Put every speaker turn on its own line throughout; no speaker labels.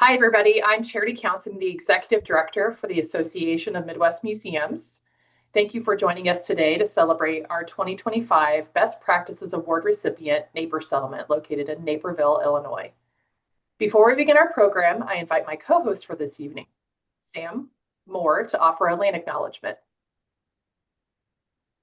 Hi, everybody. I'm Charity Counson, the Executive Director for the Association of Midwest Museums. Thank you for joining us today to celebrate our 2025 Best Practices Award recipient, Naper Settlement, located in Naperville, Illinois. Before we begin our program, I invite my co-host for this evening, Sam Moore, to offer a land acknowledgement.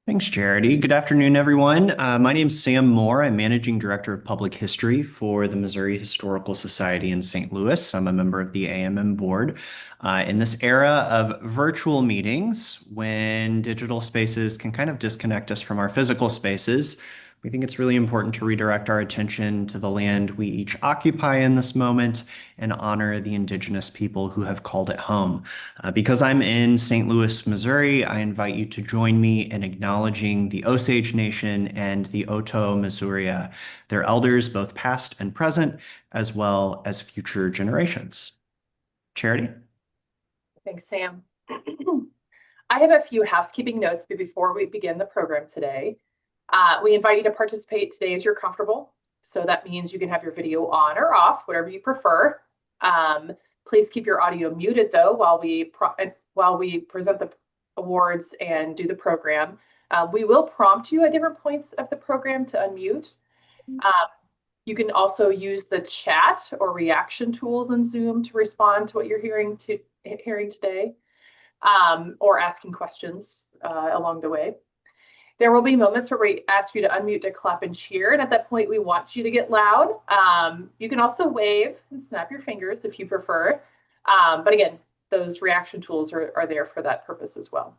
Thanks, Charity. Good afternoon, everyone. My name is Sam Moore. I'm Managing Director of Public History for the Missouri Historical Society in St. Louis. I'm a member of the AMM board. In this era of virtual meetings, when digital spaces can kind of disconnect us from our physical spaces, we think it's really important to redirect our attention to the land we each occupy in this moment and honor the indigenous people who have called it home. Because I'm in St. Louis, Missouri, I invite you to join me in acknowledging the Osage Nation and the Oto Missouria, their elders, both past and present, as well as future generations. Charity?
Thanks, Sam. I have a few housekeeping notes before we begin the program today. We invite you to participate today as you're comfortable. So that means you can have your video on or off, whatever you prefer. Please keep your audio muted though while we present the awards and do the program. We will prompt you at different points of the program to unmute. You can also use the chat or reaction tools in Zoom to respond to what you're hearing today, or asking questions along the way. There will be moments where we ask you to unmute to clap and cheer, and at that point, we want you to get loud. You can also wave and snap your fingers if you prefer. But again, those reaction tools are there for that purpose as well.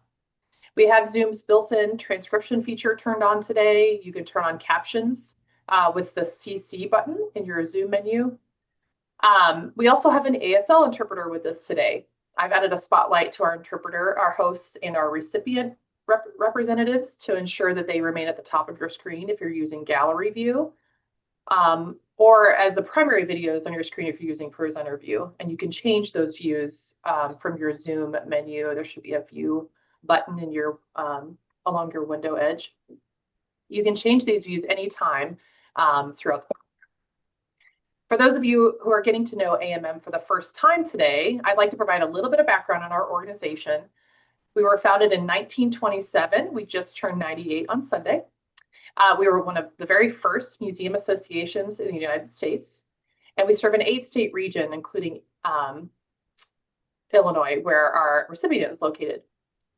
We have Zoom's built-in transcription feature turned on today. You can turn on captions with the CC button in your Zoom menu. We also have an ASL interpreter with us today. I've added a spotlight to our interpreter, our hosts, and our recipient representatives to ensure that they remain at the top of your screen if you're using gallery view, or as the primary videos on your screen if you're using presenter view. And you can change those views from your Zoom menu. There should be a view button in your along your window edge. You can change these views anytime throughout the. For those of you who are getting to know AMM for the first time today, I'd like to provide a little bit of background on our organization. We were founded in 1927. We just turned 98 on Sunday. We were one of the very first museum associations in the United States, and we serve an 8-state region, including Illinois, where our recipient is located.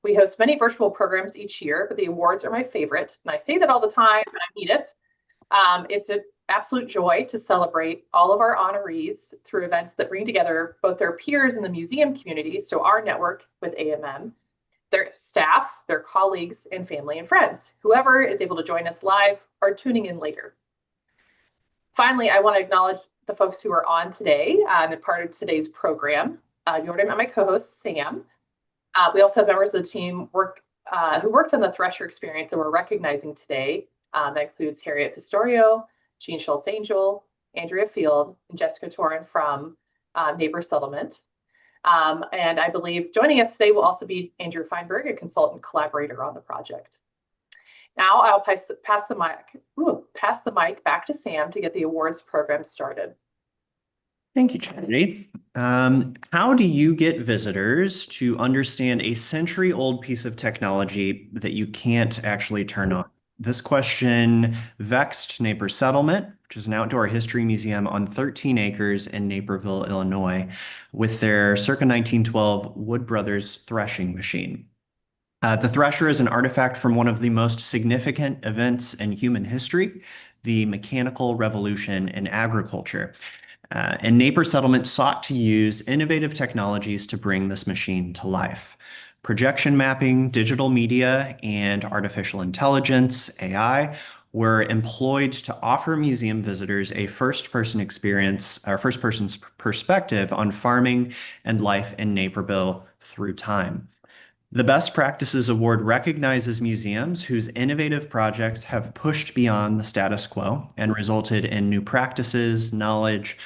We host many virtual programs each year, but the awards are my favorite, and I say that all the time, and I mean it. It's an absolute joy to celebrate all of our honorees through events that bring together both their peers in the museum community, so our network with AMM, their staff, their colleagues, and family and friends, whoever is able to join us live or tuning in later. Finally, I want to acknowledge the folks who are on today and part of today's program. You already met my co-host, Sam. We also have members of the team who worked on the Thresher experience that we're recognizing today. That includes Harriet Pistorio, Jean Schultz-Angel, Andrea Field, and Jessica Torin from Naper Settlement. And I believe joining us today will also be Andrew Feinberg, a consultant collaborator on the project. Now I'll pass the mic back to Sam to get the awards program started.
Thank you, Charity. How do you get visitors to understand a century-old piece of technology that you can't actually turn on? This question vexed Naper Settlement, which is an outdoor history museum on 13 acres in Naperville, Illinois, with their circa 1912 Wood Brothers threshing machine. The thresher is an artifact from one of the most significant events in human history, the mechanical revolution in agriculture. And Naper Settlement sought to use innovative technologies to bring this machine to life. Projection mapping, digital media, and artificial intelligence, AI, were employed to offer museum visitors a first-person experience, or first-person's perspective on farming and life in Naperville through time. The Best Practices Award recognizes museums whose innovative projects have pushed beyond the status quo and resulted in new practices, knowledge,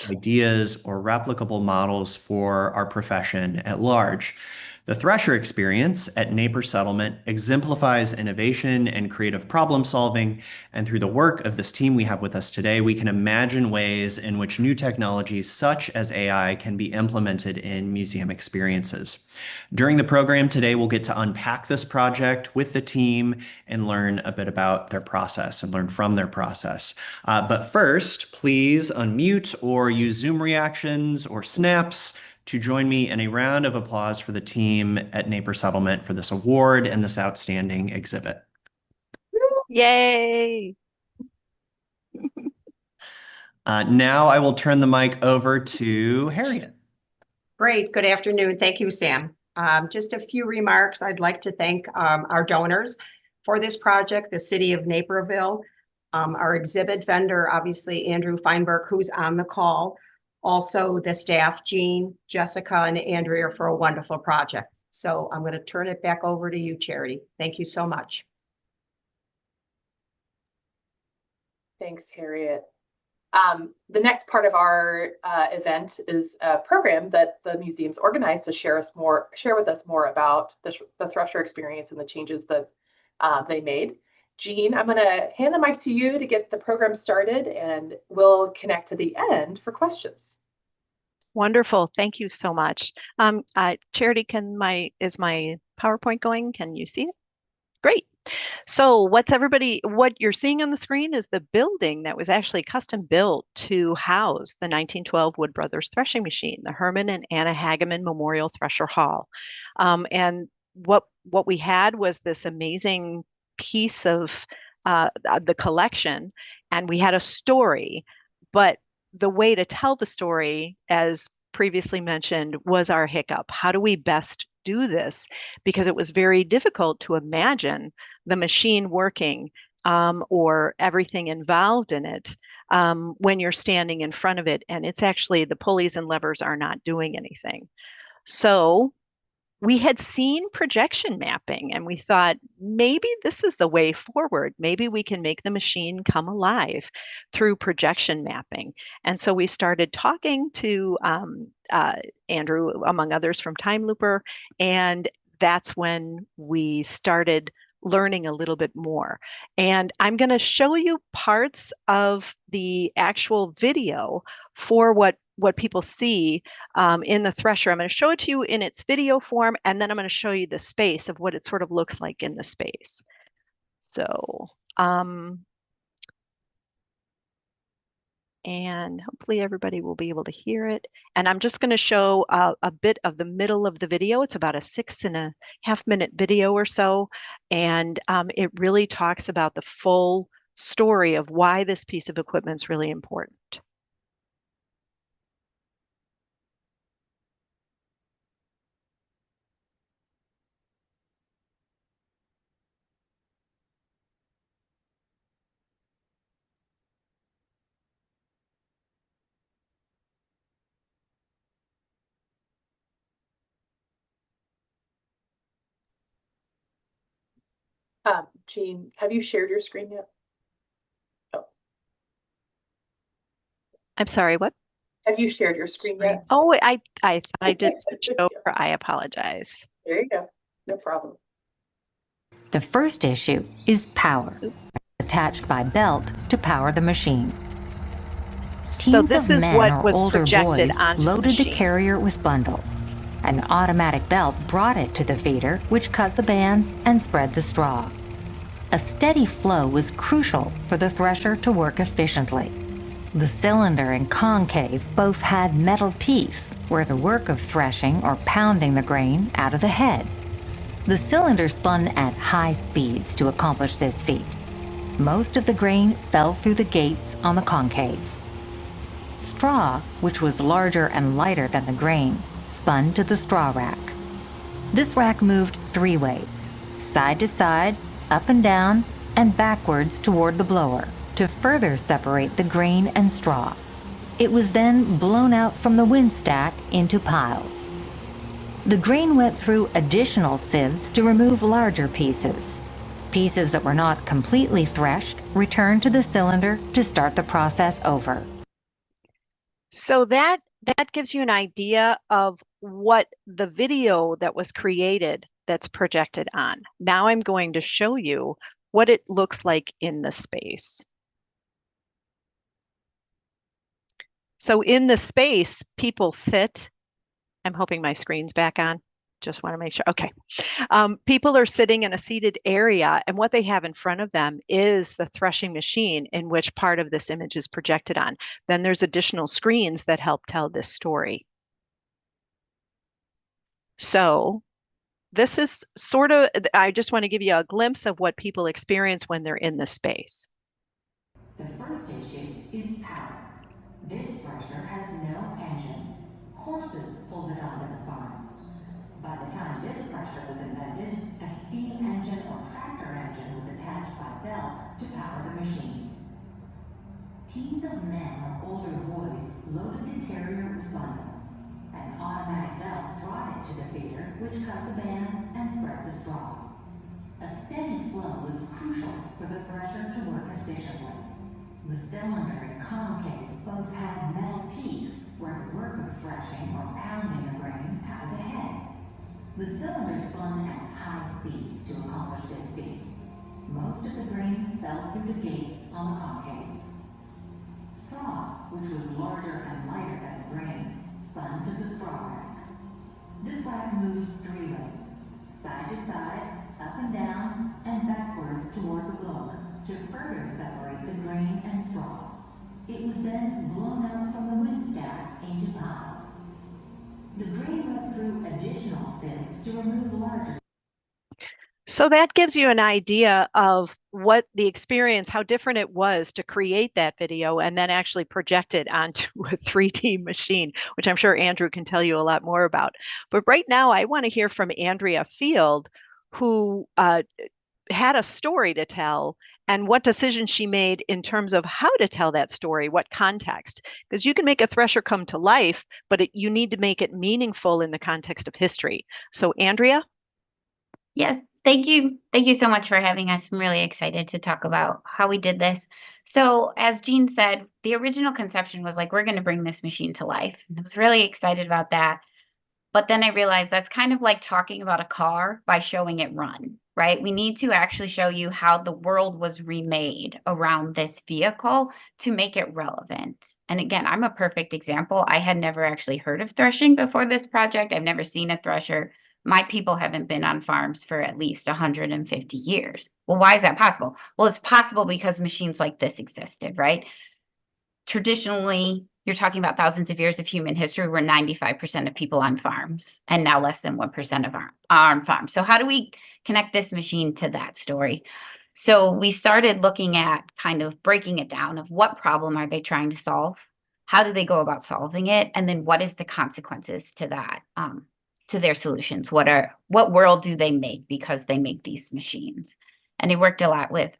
ideas, or replicable models for our profession at large. The Thresher experience at Naper Settlement exemplifies innovation and creative problem solving, and through the work of this team we have with us today, we can imagine ways in which new technologies such as AI can be implemented in museum experiences. During the program today, we'll get to unpack this project with the team and learn a bit about their process and learn from their process. But first, please unmute or use Zoom reactions or snaps to join me in a round of applause for the team at Naper Settlement for this award and this outstanding exhibit.
Yay!
Now I will turn the mic over to Harriet.
Great. Good afternoon. Thank you, Sam. Just a few remarks. I'd like to thank our donors for this project, the City of Naperville, our exhibit vendor, obviously Andrew Feinberg, who's on the call, also the staff, Jean, Jessica, and Andrea, for a wonderful project. So I'm going to turn it back over to you, Charity. Thank you so much.
Thanks, Harriet. The next part of our event is a program that the museum's organized to share with us more about the Thresher experience and the changes that they made. Jean, I'm going to hand the mic to you to get the program started, and we'll connect to the end for questions.
Wonderful. Thank you so much. Charity, is my PowerPoint going? Can you see it? Great. So what you're seeing on the screen is the building that was actually custom built to house the 1912 Wood Brothers threshing machine, the Herman and Anna Hageman Memorial Thresher Hall. And what we had was this amazing piece of the collection, and we had a story, but the way to tell the story, as previously mentioned, was our hiccup. How do we best do this? Because it was very difficult to imagine the machine working or everything involved in it when you're standing in front of it, and it's actually the pulleys and levers are not doing anything. So we had seen projection mapping, and we thought, maybe this is the way forward. Maybe we can make the machine come alive through projection mapping. And so we started talking to Andrew, among others, from Time Looper, and that's when we started learning a little bit more. And I'm going to show you parts of the actual video for what people see in the Thresher. I'm going to show it to you in its video form, and then I'm going to show you the space of what it sort of looks like in the space. So, and hopefully everybody will be able to hear it. And I'm just going to show a bit of the middle of the video. It's about a 6.5 minute video or so. And it really talks about the full story of why this piece of equipment is really important.
Jean, have you shared your screen yet? Oh.
I'm sorry, what?
Have you shared your screen yet?
Oh, I thought I did switch over. I apologize.
There you go. No problem.
The first issue is power, attached by belt to power the machine.
So this is what was
older
projected
boys
onto
loaded
the
the
machine.
carrier with bundles. An automatic belt brought it to the feeder, which cut the bands and spread the straw. A steady flow was crucial for the thresher to work efficiently. The cylinder and concave both had metal teeth, where the work of threshing or pounding the grain out of the head. The cylinder spun at high speeds to accomplish this feat. Most of the grain fell through the gates on the concave. Straw, which was larger and lighter than the grain, spun to the straw rack. This rack moved 3 ways, side to side, up and down, and backwards toward the blower to further separate the grain and straw. It was then blown out from the wind stack into piles. The grain went through additional sieves to remove larger pieces. Pieces that were not completely threshed returned to the cylinder to start the process over.
So that that gives you an idea of what the video that was created that's projected on. Now I'm going to show you what it looks like in the space. So in the space, people sit. I'm hoping my screen's back on. Just want to make sure. Okay. People are sitting in a seated area, and what they have in front of them is the threshing machine in which part of this image is projected on. Then there's additional screens that help tell this story. So this is sort of, I just want to give you a glimpse of what people experience when they're in this space.
The first issue is power. This thresher has no engine. Horses pulled it onto the farm. By the time this thresher was invented, a steam engine or tractor engine was attached by belt to power the machine. Teams of men or older boys loaded the carrier with bundles. An automatic belt brought it to the feeder, which cut the bands and spread the straw. A steady flow was crucial for the thresher to work efficiently. The cylinder and concave both had metal teeth where the work of threshing or pounding the grain had the head. The cylinder spun at high speeds to accomplish this feat. Most of the grain fell through the gates on the concave. Straw, which was larger and lighter than the grain, spun to the straw rack. This rack moved 3 ways, side to side, up and down, and backwards toward the blower to further separate the grain and straw. It was then blown out from the wind stack into piles. The grain went through additional sieves to remove larger.
So that gives you an idea of what the experience, how different it was to create that video and then actually project it onto a 3D machine, which I'm sure Andrew can tell you a lot more about. But right now, I want to hear from Andrea Field, who had a story to tell and what decision she made in terms of how to tell that story, what context. Because you can make a thresher come to life, but you need to make it meaningful in the context of history. So Andrea?
Yes, thank you. Thank you so much for having us. I'm really excited to talk about how we did this. So as Jean said, the original conception was like, we're going to bring this machine to life. And I was really excited about that. But then I realized that's kind of like talking about a car by showing it run, right? We need to actually show you how the world was remade around this vehicle to make it relevant. And again, I'm a perfect example. I had never actually heard of threshing before this project. I've never seen a thresher. My people haven't been on farms for at least 150 years. Well, why is that possible? Well, it's possible because machines like this existed, right? Traditionally, you're talking about thousands of years of human history where 95% of people on farms and now less than 1% of are on farms. So how do we connect this machine to that story? So we started looking at kind of breaking it down of what problem are they trying to solve? How do they go about solving it? And then what is the consequences to that, to their solutions? What world do they make because they make these machines? And I worked a lot with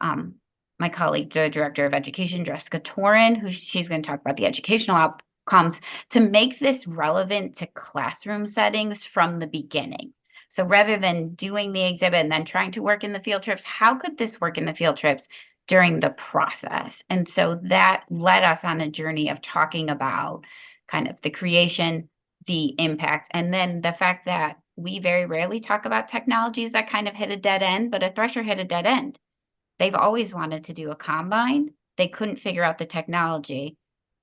my colleague, the director of education, Jessica Torin, who she's going to talk about the educational outcomes to make this relevant to classroom settings from the beginning. So rather than doing the exhibit and then trying to work in the field trips, how could this work in the field trips during the process? And so that led us on a journey of talking about kind of the creation, the impact, and then the fact that we very rarely talk about technologies that kind of hit a dead end, but a thresher hit a dead end. They've always wanted to do a combine. They couldn't figure out the technology.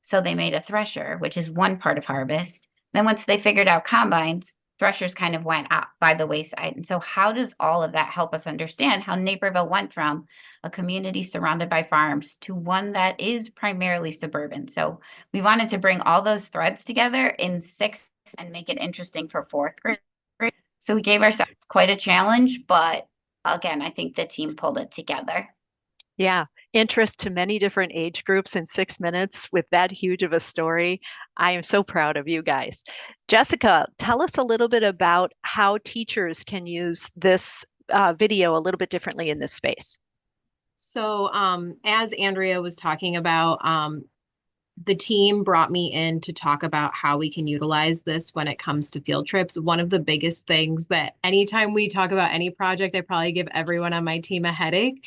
So they made a thresher, which is one part of harvest. Then once they figured out combines, threshers kind of went out by the wayside. And so how does all of that help us understand how Naperville went from a community surrounded by farms to one that is primarily suburban? So we wanted to bring all those threads together in 6th and make it interesting for 4th grade. So we gave ourselves quite a challenge, but again, I think the team pulled it together.
Yeah, interest to many different age groups in 6 minutes with that huge of a story. I am so proud of you guys. Jessica, tell us a little bit about how teachers can use this video a little bit differently in this space.
So as Andrea was talking about, the team brought me in to talk about how we can utilize this when it comes to field trips. One of the biggest things that anytime we talk about any project, I probably give everyone on my team a headache,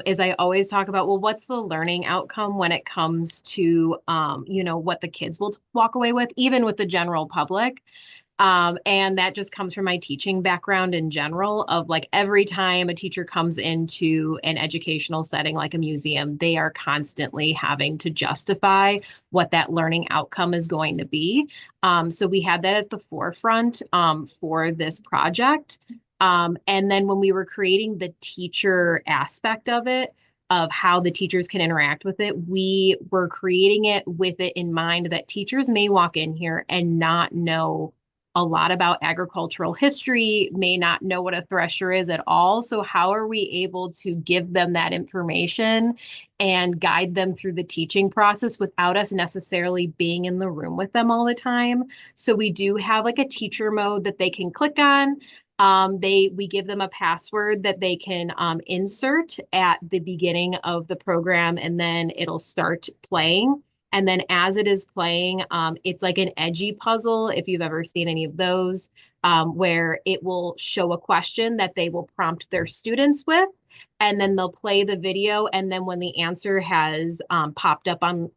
is I always talk about, well, what's the learning outcome when it comes to, what the kids will walk away with, even with the general public. And that just comes from my teaching background in general of like every time a teacher comes into an educational setting like a museum, they are constantly having to justify what that learning outcome is going to be. So we had that at the forefront for this project. And then when we were creating the teacher aspect of how the teachers can interact with it, we were creating it with it in mind that teachers may walk in here and not know a lot about agricultural history, may not know what a thresher is at all. So how are we able to give them that information and guide them through the teaching process without us necessarily being in the room with them all the time? So we do have like a teacher mode that they can click on. We give them a password that they can insert at the beginning of the program, and then it'll start playing. And then as it is playing, it's like an edgy puzzle, if you've ever seen any of those, where it will show a question that they will prompt their students with, and then they'll play the video. And then when the answer has popped up on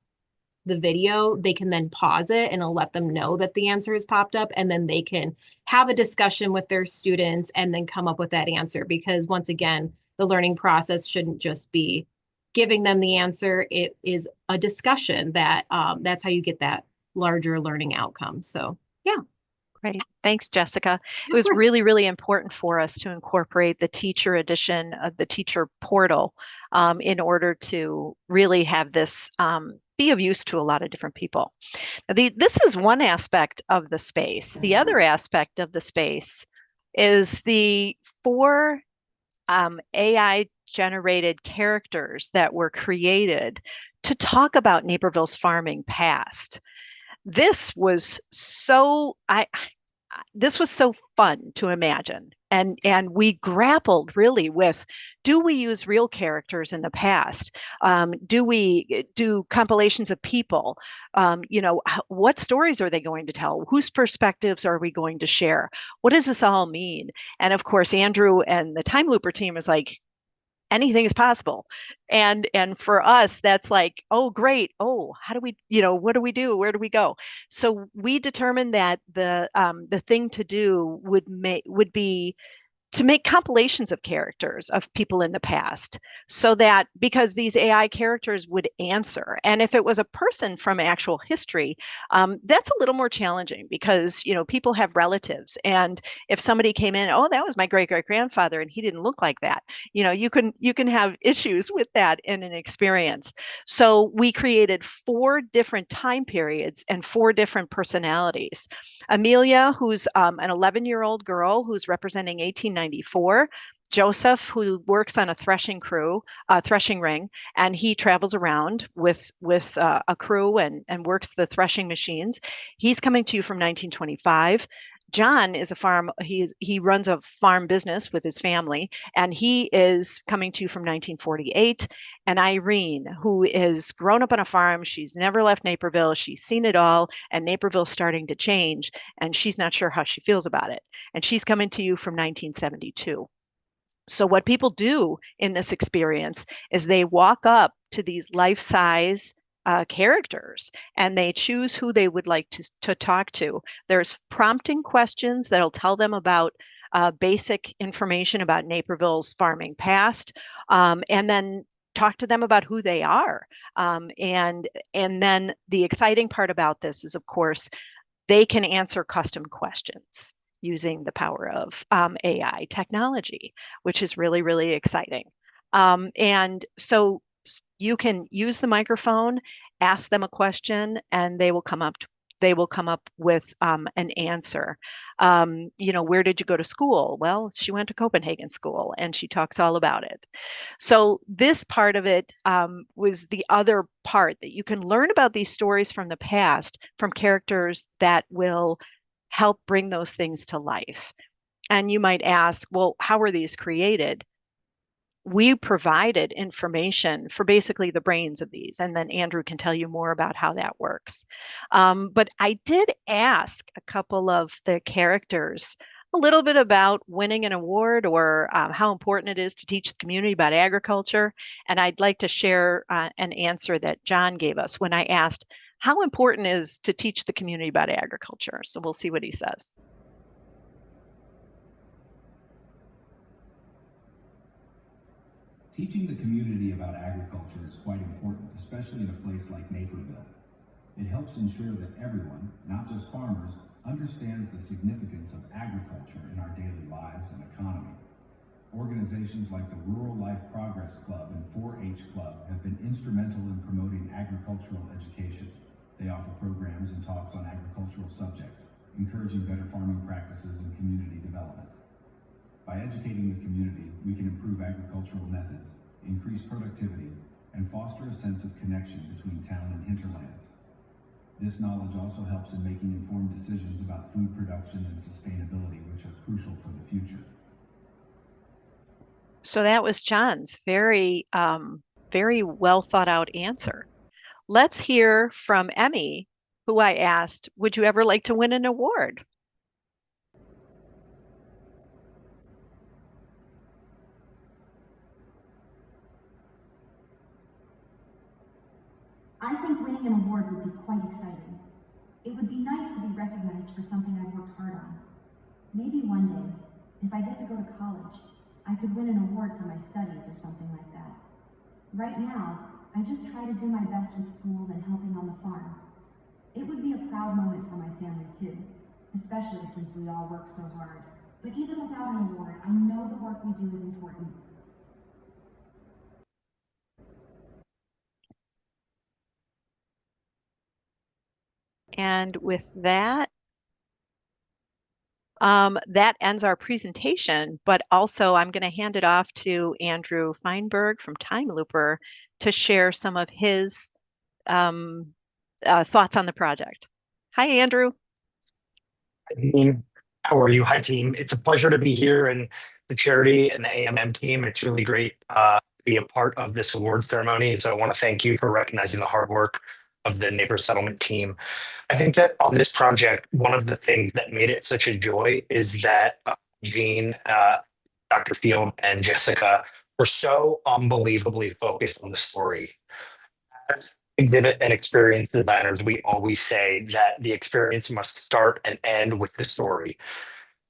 the video, they can then pause it and it'll let them know that the answer has popped up. And then they can have a discussion with their students and then come up with that answer. Because once again, the learning process shouldn't just be giving them the answer. It is a discussion that that's how you get that larger learning outcome. So yeah.
Great. Thanks, Jessica. It was really, really important for us to incorporate the teacher edition of the teacher portal in order to really have this be of use to a lot of different people. This is one aspect of the space. The other aspect of the space is the 4 AI generated characters that were created to talk about Naperville's farming past. This was so fun to imagine. And we grappled really with, do we use real characters in the past? Do we do compilations of people? What stories are they going to tell? Whose perspectives are we going to share? What does this all mean? And of course, Andrew and the Time Looper team is like, anything is possible. And for us, that's like, oh, great. Oh, how do we, what do we do? Where do we go? So we determined that the thing to do would be to make compilations of characters of people in the past, so that because these AI characters would answer. And if it was a person from actual history, that's a little more challenging because, people have relatives. And if somebody came in, oh, that was my great-great-grandfather and he didn't look like that, you can have issues with that in an experience. So we created 4 different time periods and 4 different personalities. Amelia, who's an 11-year-old girl who's representing 1894. Joseph, who works on a threshing ring, and he travels around with a crew and works the threshing machines. He's coming to you from 1925. John is he runs a farm business with his family, and he is coming to you from 1948. And Irene, who is grown up on a farm, she's never left Naperville, she's seen it all, and Naperville's starting to change, and she's not sure how she feels about it. And she's coming to you from 1972. So what people do in this experience is they walk up to these life-size characters and they choose who they would like to talk to. There's prompting questions that'll tell them about basic information about Naperville's farming past, and then talk to them about who they are. And then the exciting part about this is, of course, they can answer custom questions using the power of AI technology, which is really, really exciting. And so you can use the microphone, ask them a question, and they will come up with an answer. Where did you go to school? Well, she went to Copenhagen School, and she talks all about it. So this part of it was the other part, that you can learn about these stories from the past from characters that will help bring those things to life. And you might ask, well, how were these created? we provided information for basically the brains of these, and then Andrew can tell you more about how that works. But I did ask a couple of the characters a little bit about winning an award or how important it is to teach the community about agriculture. And I'd like to share an answer that John gave us when I asked, how important is to teach the community about agriculture? So we'll see what he says.
Teaching the community about agriculture is quite important, especially in a place like Naperville. It helps ensure that everyone, not just farmers, understands the significance of agriculture in our daily lives and economy. Organizations like the Rural Life Progress Club and 4-H Club have been instrumental in promoting agricultural education. They offer programs and talks on agricultural subjects, encouraging better farming practices and community development. By educating the community, we can improve agricultural methods, increase productivity, and foster a sense of connection between town and hinterlands. This knowledge also helps in making informed decisions about food production and sustainability, which are crucial for the future.
So that was John's very well thought out answer. Let's hear from Emmy, who I asked, would you ever like to win an award?
I think winning an award would be quite exciting. It would be nice to be recognized for something I've worked hard on. Maybe one day, if I get to go to college, I could win an award for my studies or something like that. Right now, I just try to do my best with school and helping on the farm. It would be a proud moment for my family too, especially since we all work so hard. But even without an award, I know the work we do is important.
And with that, that ends our presentation, but also I'm going to hand it off to Andrew Feinberg from Time Looper to share some of his thoughts on the project. Hi, Andrew.
How are you? Hi, team. It's a pleasure to be here and the charity and the AMM team. It's really great to be a part of this award ceremony. So I want to thank you for recognizing the hard work of the Neighbor Settlement team. I think that on this project, one of the things that made it such a joy is that Jean, Dr. Field, and Jessica were so unbelievably focused on the story. As exhibit and experience designers, we always say that the experience must start and end with the story.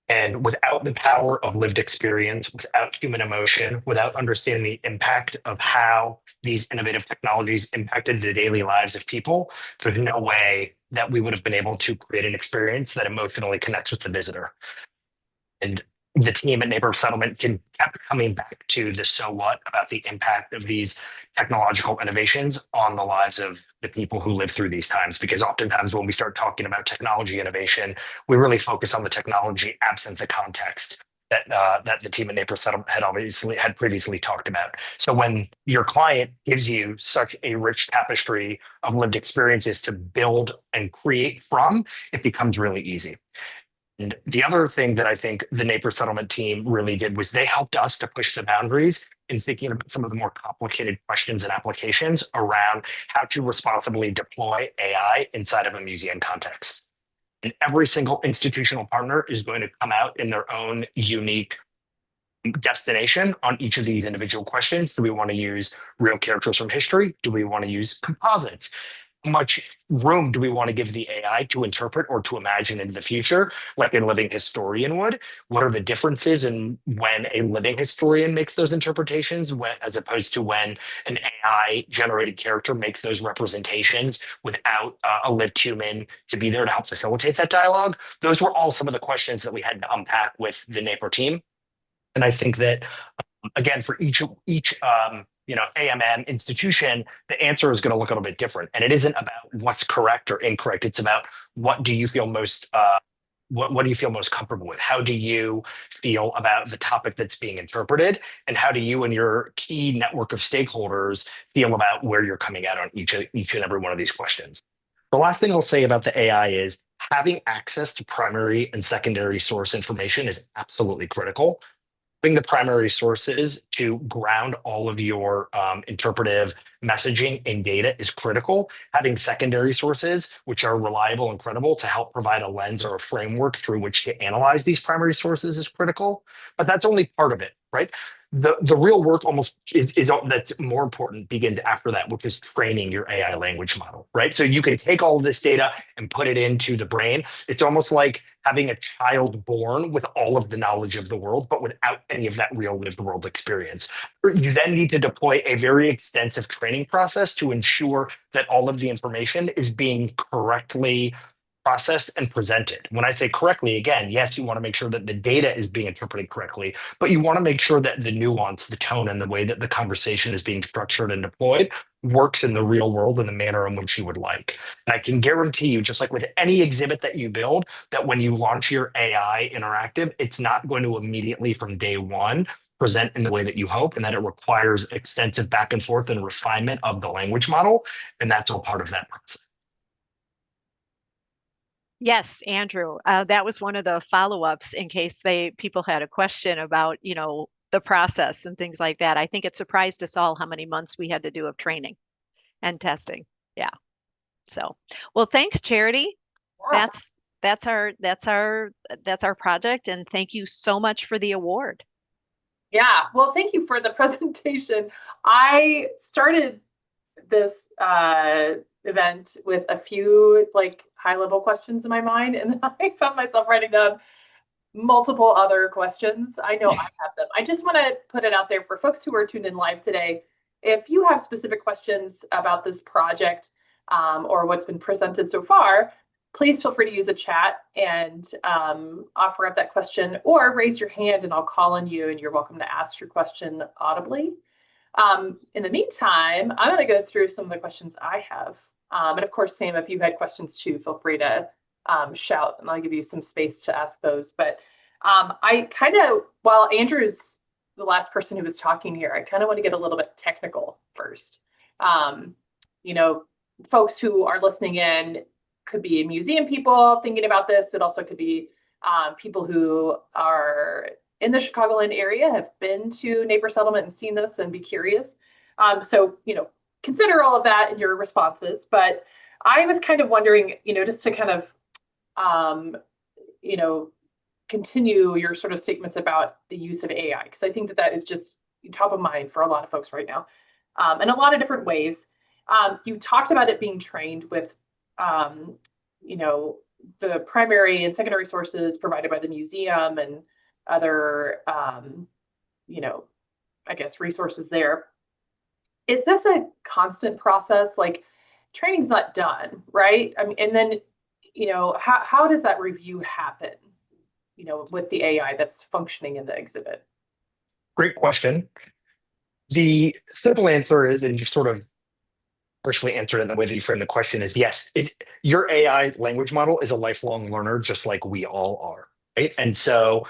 And without the power of lived experience, without human emotion, without understanding the impact of how these innovative technologies impacted the daily lives of people, there's no way that we would have been able to create an experience that emotionally connects with the visitor. And the team at Naperville Settlement kept coming back to the so what about the impact of these technological innovations on the lives of the people who live through these times. Because oftentimes when we start talking about technology innovation, we really focus on the technology absent the context that that the team at Naperville Settlement had previously talked about. So when your client gives you such a rich tapestry of lived experiences to build and create from, it becomes really easy. And the other thing that I think the Naperville Settlement team really did was they helped us to push the boundaries in thinking about some of the more complicated questions and applications around how to responsibly deploy AI inside of a museum context. And every single institutional partner is going to come out in their own unique destination on each of these individual questions. Do we want to use real characters from history? Do we want to use composites? How much room do we want to give the AI to interpret or to imagine into the future, like a living historian would? What are the differences in when a living historian makes those interpretations, as opposed to when an AI generated character makes those representations without a lived human to be there to help facilitate that dialogue? Those were all some of the questions that we had to unpack with the Naper team. And I think that, again, for each AMM institution, the answer is going to look a little bit different. And it isn't about what's correct or incorrect. It's about what do you feel most what do you feel most comfortable with? How do you feel about the topic that's being interpreted? And how do you and your key network of stakeholders feel about where you're coming out on each and every one of these questions? The last thing I'll say about the AI is having access to primary and secondary source information is absolutely critical. Having the primary sources to ground all of your interpretive messaging in data is critical. Having secondary sources, which are reliable and credible, to help provide a lens or a framework through which to analyze these primary sources is critical. But that's only part of it, right? The real work almost is that's more important begins after that, which is training your AI language model, right? So you can take all of this data and put it into the brain. It's almost like having a child born with all of the knowledge of the world, but without any of that real lived world experience. You then need to deploy a very extensive training process to ensure that all of the information is being correctly processed and presented. When I say correctly, again, yes, you want to make sure that the data is being interpreted correctly, but you want to make sure that the nuance, the tone, and the way that the conversation is being structured and deployed works in the real world in the manner in which you would like. And I can guarantee you, just like with any exhibit that you build, that when you launch your AI interactive, it's not going to immediately from day one present in the way that you hope, and that it requires extensive back and forth and refinement of the language model. And that's all part of that process.
Yes, Andrew, that was one of the follow-ups in case people had a question about, the process and things like that. I think it surprised us all how many months we had to do of training and testing. Yeah. So, well, thanks, Charity.
Yeah.
That's our project, and thank you so much for the award.
Yeah, well, thank you for the presentation. I started this event with a few high-level questions in my mind, and then I found myself writing down multiple other questions. I know I have them. I just want to put it out there for folks who are tuned in live today. If you have specific questions about this project or what's been presented so far, please feel free to use the chat and offer up that question, or raise your hand and I'll call on you and you're welcome to ask your question audibly. In the meantime, I'm going to go through some of the questions I have. And of course, Sam, if you had questions too, feel free to shout and I'll give you some space to ask those. But I kind of, while Andrew's the last person who was talking here, I kind of want to get a little bit technical first. Folks who are listening in could be museum people thinking about this. It also could be people who are in the Chicagoland area, have been to Naper Settlement and seen this and be curious. So, consider all of that in your responses. But I was kind of wondering, just to kind of, continue your sort of statements about the use of AI, because I think that is just top of mind for a lot of folks right now, in a lot of different ways. You talked about it being trained with, the primary and secondary sources provided by the museum and other, resources there. Is this a constant process? Like, training's not done, right? I mean, and then, how does that review happen, with the AI that's functioning in the exhibit?
Great question. The simple answer is, and you sort of partially answered in the way that you framed the question, is yes. Your AI language model is a lifelong learner, just like we all are, right? And so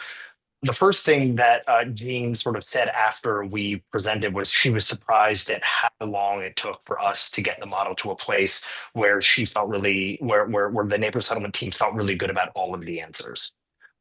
the first thing that Jean sort of said after we presented was she was surprised at how long it took for us to get the model to a place where she felt really, where the Naper Settlement team felt really good about all of the answers.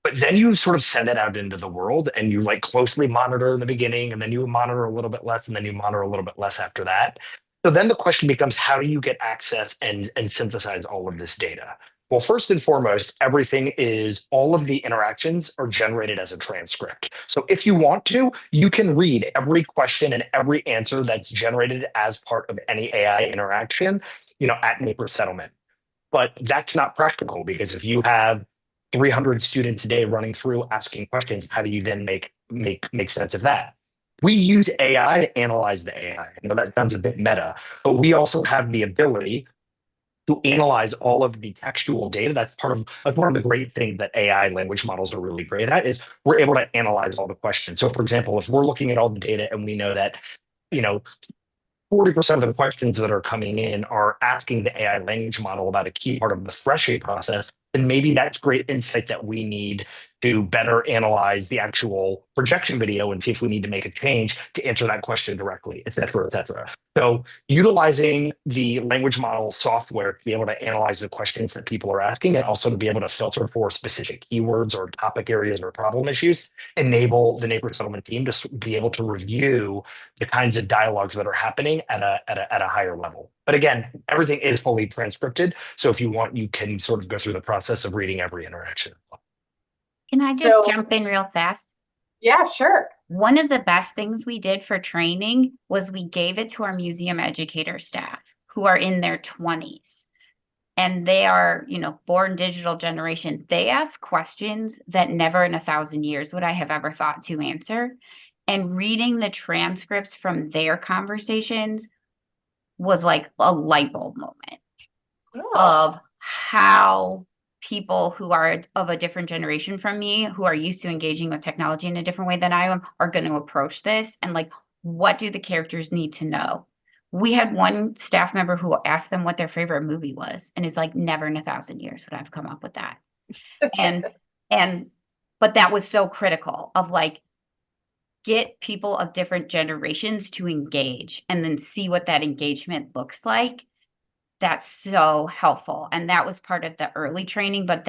But then you sort of send it out into the world and you closely monitor in the beginning, and then you monitor a little bit less, and then you monitor a little bit less after that. So then the question becomes, how do you get access and synthesize all of this data? Well, first and foremost, all of the interactions are generated as a transcript. So if you want to, you can read every question and every answer that's generated as part of any AI interaction, at Naper Settlement. But that's not practical, because if you have 300 students a day running through asking questions, how do you then make sense of that? We use AI to analyze the AI. I know that sounds a bit meta, but we also have the ability to analyze all of the textual data. That's one of the great things that AI language models are really great at, is we're able to analyze all the questions. So for example, if we're looking at all the data and we know that, 40% of the questions that are coming in are asking the AI language model about a key part of the threshing process, then maybe that's great insight that we need to better analyze the actual projection video and see if we need to make a change to answer that question directly, et cetera, et cetera. So utilizing the language model software to be able to analyze the questions that people are asking and also to be able to filter for specific keywords or topic areas or problem issues enable the neighbor settlement team to be able to review the kinds of dialogues that are happening at a higher level. But again, everything is fully transcripted. So if you want, you can sort of go through the process of reading every interaction.
Can I just
So-
jump in real fast?
Yeah, sure.
One of the best things we did for training was we gave it to our museum educator staff who are in their 20s. And they are, born digital generation. They ask questions that never in 1,000 years would I have ever thought to answer. And reading the transcripts from their conversations was like a light bulb moment of how people who are of a different generation from me, who are used to engaging with technology in a different way than I am, are going to approach this. And like, what do the characters need to know? We had one staff member who asked them what their favorite movie was, and is like, never in 1,000 years would I've come up with that. But that was so critical of like, get people of different generations to engage and then see what that engagement looks like. That's so helpful. And that was part of the early training, but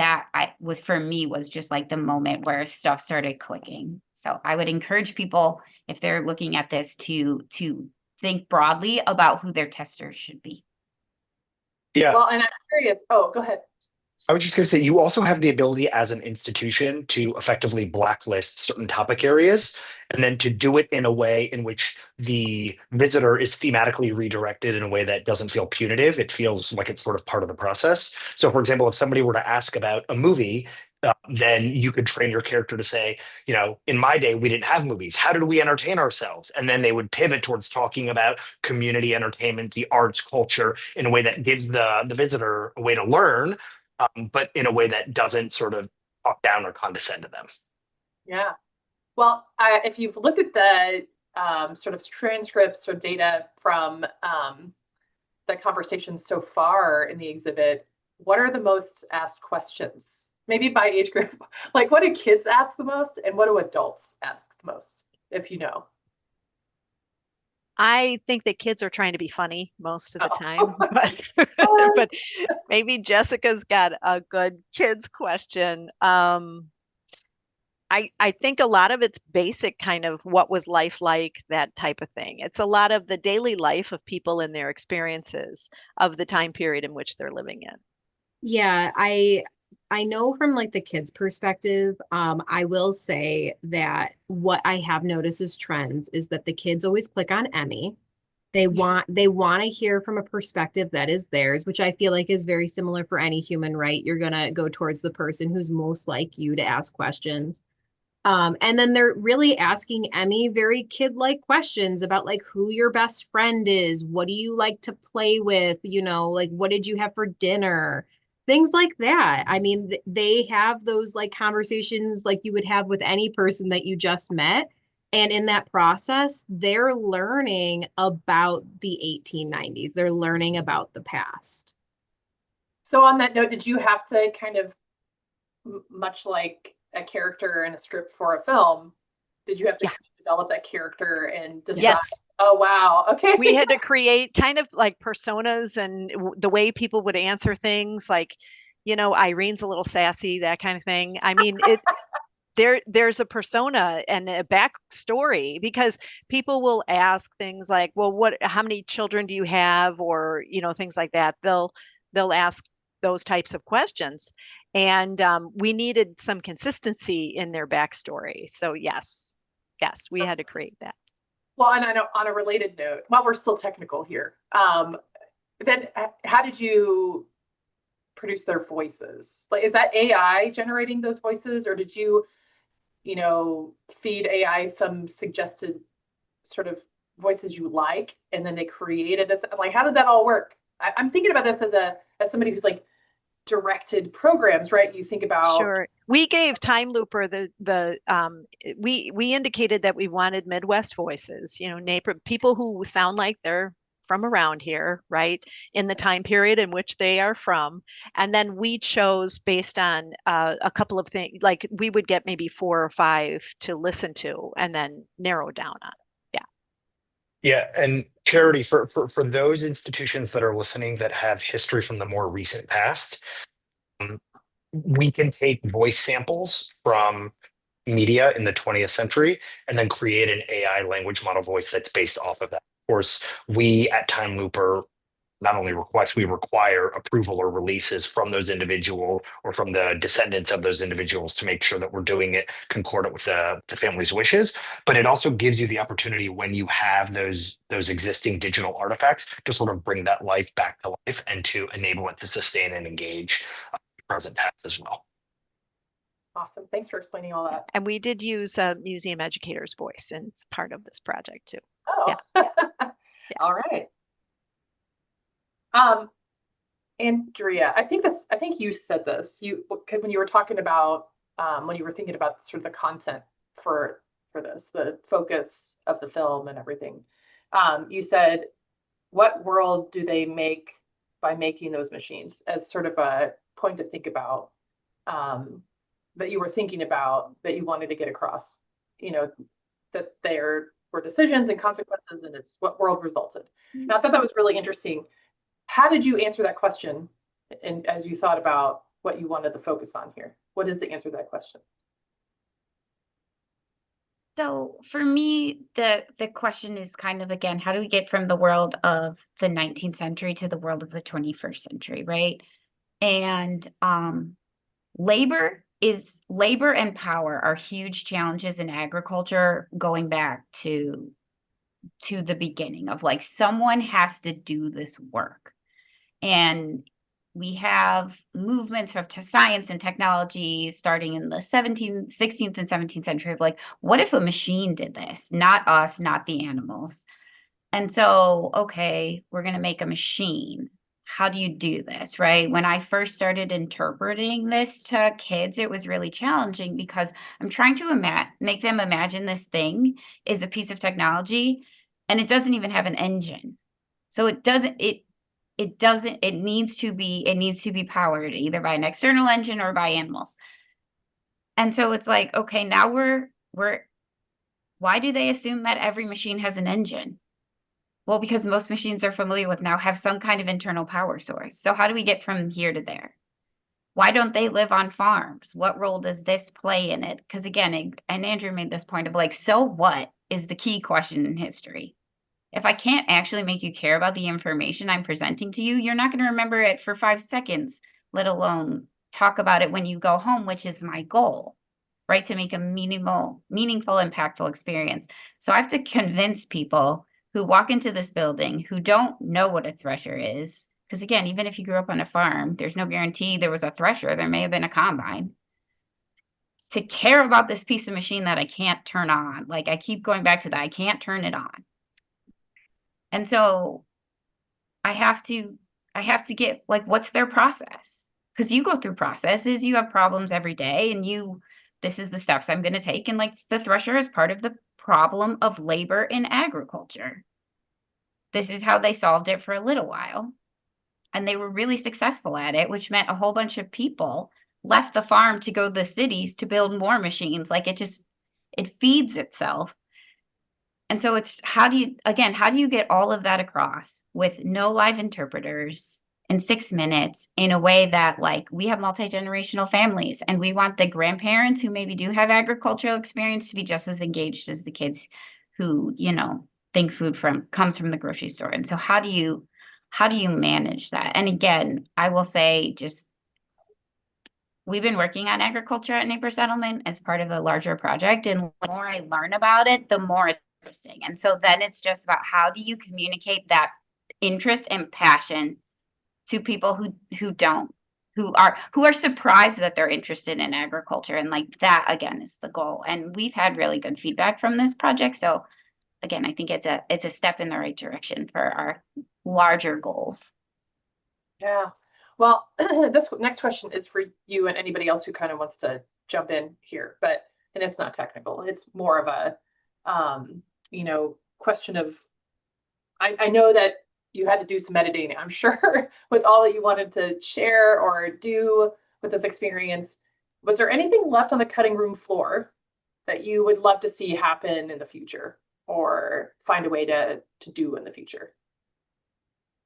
for me was just like the moment where stuff started clicking. So I would encourage people, if they're looking at this, to think broadly about who their testers should be.
Yeah.
Well, and I'm curious. Oh, go ahead.
I was just going to say, you also have the ability as an institution to effectively blacklist certain topic areas, and then to do it in a way in which the visitor is thematically redirected in a way that doesn't feel punitive. It feels like it's sort of part of the process. So, for example, if somebody were to ask about a movie, then you could train your character to say, in my day, we didn't have movies. How did we entertain ourselves? And then they would pivot towards talking about community entertainment, the arts, culture, in a way that gives the visitor a way to learn, but in a way that doesn't sort of talk down or condescend to them.
Yeah. Well, if you've looked at the sort of transcripts or data from the conversations so far in the exhibit, what are the most asked questions? Maybe by age group. Like, what do kids ask the most, and what do adults ask the most, if you know?
I think that kids are trying to be funny most of the time, but maybe Jessica's got a good kids question. I think a lot of it's basic kind of what was life like, that type of thing. It's a lot of the daily life of people and their experiences of the time period in which they're living in.
Yeah, I know from like the kids' perspective, I will say that what I have noticed as trends is that the kids always click on Emmy. They want to hear from a perspective that is theirs, which I feel like is very similar for any human, right? You're gonna go towards the person who's most like you to ask questions. And then they're really asking Emmy very kid-like questions about like who your best friend is, what do you like to play with, like what did you have for dinner? Things like that. I mean, they have those like conversations like you would have with any person that you just met. And in that process, they're learning about the 1890s. They're learning about the past.
So on that note, did you have to kind of, much like a character in a script for a film, did you have to kind of develop that character and decide?
Yes.
Oh, wow. Okay.
We had to create kind of like personas and the way people would answer things, like, Irene's a little sassy, that kind of thing. I mean, there's a persona and a backstory, because people will ask things like, well, how many children do you have? Or, things like that. They'll ask those types of questions. And we needed some consistency in their backstory. So yes, we had to create that.
Well, and I know on a related note, while we're still technical here, then how did you produce their voices? Like, is that AI generating those voices, or did you, feed AI some suggested sort of voices you like, and then they created this? Like, how did that all work? I'm thinking about this as somebody who's like directed programs, right? You think about.
Sure. We gave Time Looper we indicated that we wanted Midwest voices, people who sound like they're from around here, right, in the time period in which they are from. And then we chose based on a couple of things, like we would get maybe 4 or 5 to listen to and then narrow down on.
Yeah, and Charity, for those institutions that are listening that have history from the more recent past, we can take voice samples from media in the 20th century and then create an AI language model voice that's based off of that. Of course, we at Time Looper not only we require approval or releases from those individuals or from the descendants of those individuals to make sure that we're doing it concordant with the family's wishes. But it also gives you the opportunity when you have those existing digital artifacts to sort of bring that life back to life and to enable it to sustain and engage present tense as well.
Awesome. Thanks for explaining all that.
And we did use a museum educator's voice and it's part of this project too.
Oh, all right. Andrea, I think you said this, when you were talking about, when you were thinking about sort of the content for this, the focus of the film and everything, you said, what world do they make by making those machines, as sort of a point to think about, that you were thinking about, that you wanted to get across, that there were decisions and consequences, and it's what world resulted. And I thought that was really interesting. How did you answer that question? And as you thought about what you wanted to focus on here, what is the answer to that question?
So for me, the question is kind of, again, how do we get from the world of the 19th century to the world of the 21st century, right? And labor and power are huge challenges in agriculture, going back to the beginning of, like, someone has to do this work. And we have movements of science and technology starting in the 16th and 17th century of, like, what if a machine did this? Not us, not the animals. And so, okay, we're going to make a machine. How do you do this, right? When I first started interpreting this to kids, it was really challenging because I'm trying to make them imagine this thing is a piece of technology and it doesn't even have an engine. So it needs to be powered either by an external engine or by animals. And so it's like, okay, now why do they assume that every machine has an engine? Well, because most machines they're familiar with now have some kind of internal power source. So how do we get from here to there? Why don't they live on farms? What role does this play in it? Because again, and Andrew made this point of, like, so what is the key question in history? If I can't actually make you care about the information I'm presenting to you, you're not going to remember it for 5 seconds, let alone talk about it when you go home, which is my goal, right? To make a meaningful, impactful experience. So I have to convince people who walk into this building who don't know what a thresher is. Because again, even if you grew up on a farm, there's no guarantee there was a thresher. There may have been a combine. To care about this piece of machine that I can't turn on. Like, I keep going back to that. I can't turn it on. And so I have to get, like, what's their process? Because you go through processes, you have problems every day, and this is the steps I'm going to take. And, like, the thresher is part of the problem of labor in agriculture. This is how they solved it for a little while. And they were really successful at it, which meant a whole bunch of people left the farm to go to the cities to build more machines. Like, it feeds itself. And so it's how do you get all of that across with no live interpreters in 6 minutes in a way that, like, we have multi-generational families and we want the grandparents who maybe do have agricultural experience to be just as engaged as the kids who, think food comes from the grocery store. And so how do you manage that? And again, I will say, we've been working on agriculture at Naperville Settlement as part of a larger project. And the more I learn about it, the more it's interesting. And so then it's just about how do you communicate that interest and passion to people who are surprised that they're interested in agriculture. And, like, that again is the goal. And we've had really good feedback from this project. So again, I think it's a step in the right direction for our larger goals.
Yeah. Well, this next question is for you and anybody else who kind of wants to jump in here, and it's not technical. It's more of a, question of, I know that you had to do some editing, I'm sure, with all that you wanted to share or do with this experience. Was there anything left on the cutting room floor that you would love to see happen in the future or find a way to do in the future?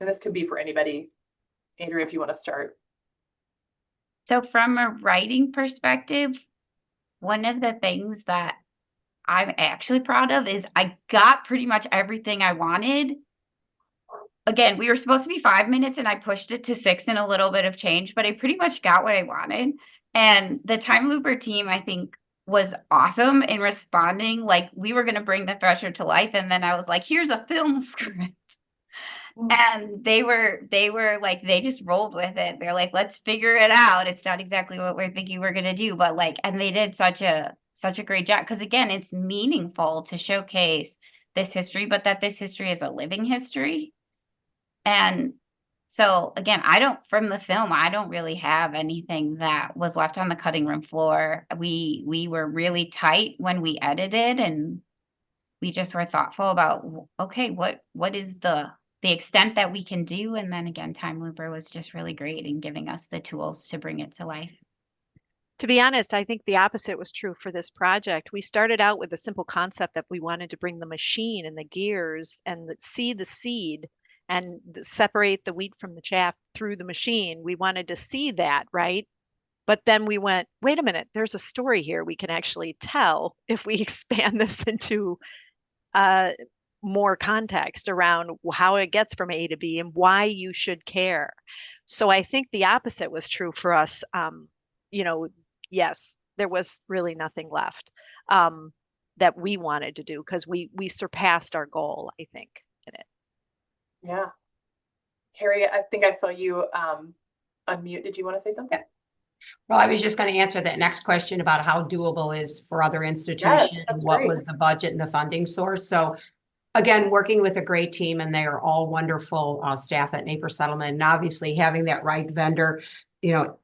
And this could be for anybody. Andrea, if you want to start.
So from a writing perspective, one of the things that I'm actually proud of is I got pretty much everything I wanted. Again, we were supposed to be 5 minutes and I pushed it to 6 and a little bit of change, but I pretty much got what I wanted. And the Time Looper team, I think, was awesome in responding. Like, we were going to bring the Thresher to life. And then I was like, here's a film script. And they were like, they just rolled with it. They're like, let's figure it out. It's not exactly what we're thinking we're going to do, but like, and they did such a great job. Because again, it's meaningful to showcase this history, but that this history is a living history. And so again, from the film, I don't really have anything that was left on the cutting room floor. We were really tight when we edited, and we just were thoughtful about, okay, what is the extent that we can do. And then again, Time Looper was just really great in giving us the tools to bring it to life.
To be honest, I think the opposite was true for this project. We started out with a simple concept that we wanted to bring the machine and the gears and see the seed and separate the wheat from the chaff through the machine. We wanted to see that, right? But then we went, wait a minute, there's a story here we can actually tell if we expand this into more context around how it gets from A to B and why you should care. So I think the opposite was true for us. Yes, there was really nothing left that we wanted to do because we surpassed our goal, I think, in it.
Yeah. Harriet, I think I saw you unmute. Did you want to say something?
Well, I was just going to answer that next question about how doable is for other institutions, and what
great.
was the budget and the funding source. So again, working with a great team, and they are all wonderful staff at Naper Settlement, and obviously having that right vendor,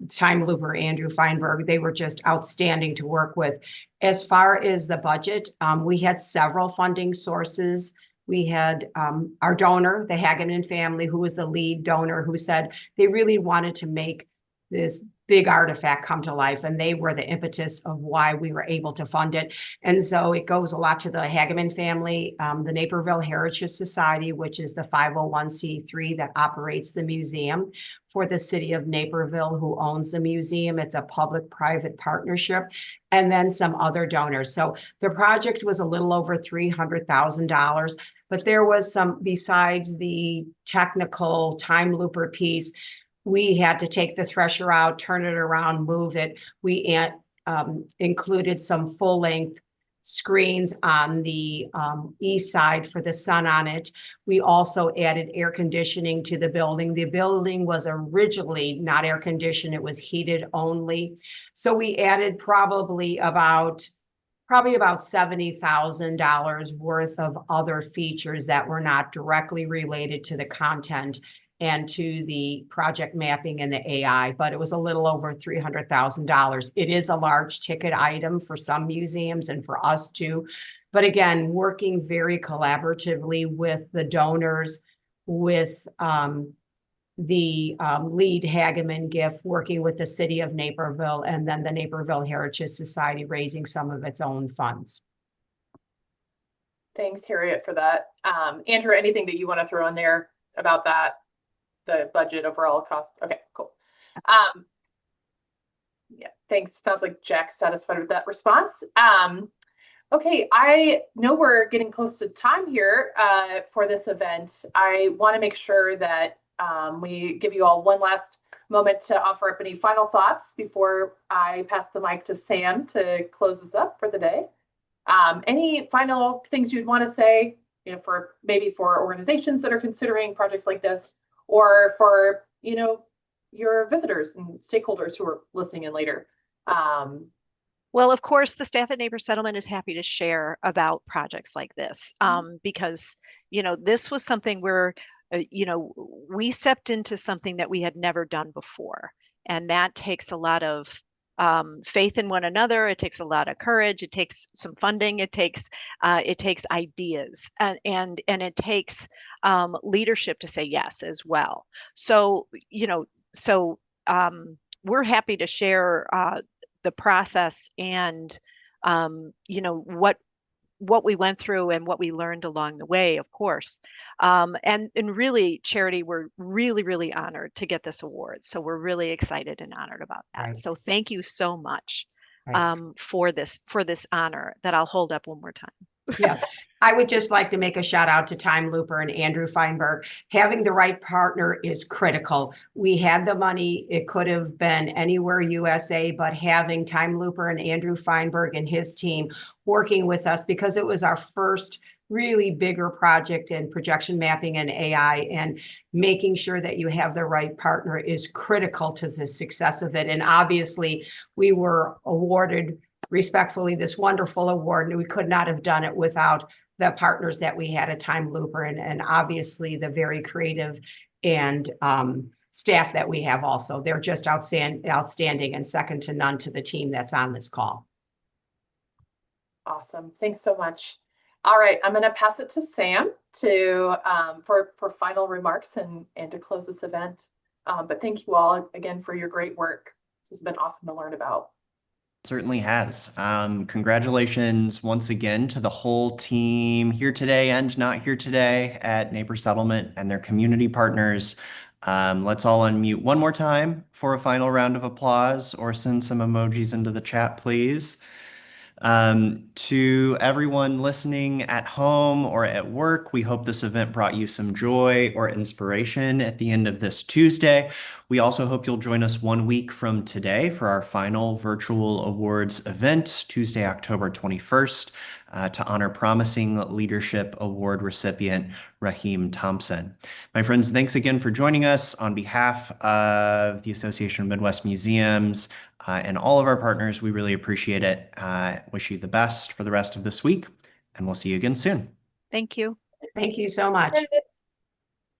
Time Looper, Andrew Feinberg, they were just outstanding to work with. As far as the budget, we had several funding sources. We had our donor, the Hageman family, who was the lead donor, who said they really wanted to make this big artifact come to life, and they were the impetus of why we were able to fund it. And so it goes a lot to the Hageman family, the Naperville Heritage Society, which is the 501c3 that operates the museum for the city of Naperville, who owns the museum. It's a public-private partnership, and then some other donors. So the project was a little over $300,000, but there was some, besides the technical Time Looper piece, we had to take the thresher out, turn it around, move it. We included some full-length screens on the east side for the sun on it. We also added air conditioning to the building. The building was originally not air conditioned, it was heated only. So we added probably about $70,000 worth of other features that were not directly related to the content and to the project mapping and the AI, but it was a little over $300,000. It is a large ticket item for some museums and for us too. But again, working very collaboratively with the donors, with the lead Hageman gift, working with the city of Naperville, and then the Naperville Heritage Society raising some of its own funds.
Thanks, Harriet, for that. Andrew, anything that you want to throw in there about that? The budget overall cost. Okay, cool. Yeah, thanks. Sounds like Jack's satisfied with that response. Okay, I know we're getting close to time here for this event. I want to make sure that we give you all one last moment to offer up any final thoughts before I pass the mic to Sam to close this up for the day. Any final things you'd want to say, for maybe for organizations that are considering projects like this, or for, your visitors and stakeholders who are listening in later?
Well, of course, the staff at Naper Settlement is happy to share about projects like this because, this was something where, we stepped into something that we had never done before. And that takes a lot of faith in one another. It takes a lot of courage. It takes some funding. It takes ideas, and it takes leadership to say yes as well. So, we're happy to share the process and, what we went through and what we learned along the way, of course. And really, Charity, we're really, really honored to get this award. So we're really excited and honored about that.
Right.
So thank you so much
Right.
for this honor that I'll hold up one more time.
Yeah, I would just like to make a shout out to Time Looper and Andrew Feinberg. Having the right partner is critical. We had the money. It could have been anywhere USA, but having Time Looper and Andrew Feinberg and his team working with us, because it was our first really bigger project in projection mapping and AI, and making sure that you have the right partner is critical to the success of it. And obviously, we were awarded respectfully this wonderful award, and we could not have done it without the partners that we had at Time Looper, and obviously the very creative and staff that we have also. They're just outstanding and second to none to the team that's on this call.
Awesome. Thanks so much. All right, I'm going to pass it to Sam to for final remarks and to close this event. But thank you all again for your great work. This has been awesome to learn about.
Certainly has. Congratulations once again to the whole team here today and not here today at Neighbor Settlement and their community partners. Let's all unmute one more time for a final round of applause, or send some emojis into the chat, please. To everyone listening at home or at work, we hope this event brought you some joy or inspiration at the end of this Tuesday. We also hope you'll join us 1 week from today for our final virtual awards event, Tuesday, October 21st, to honor Promising Leadership Award recipient Raheem Thompson. My friends, thanks again for joining us. On behalf of the Association of Midwest Museums and all of our partners, we really appreciate it. Wish you the best for the rest of this week, and we'll see you again soon.
Thank you.
Thank you so much.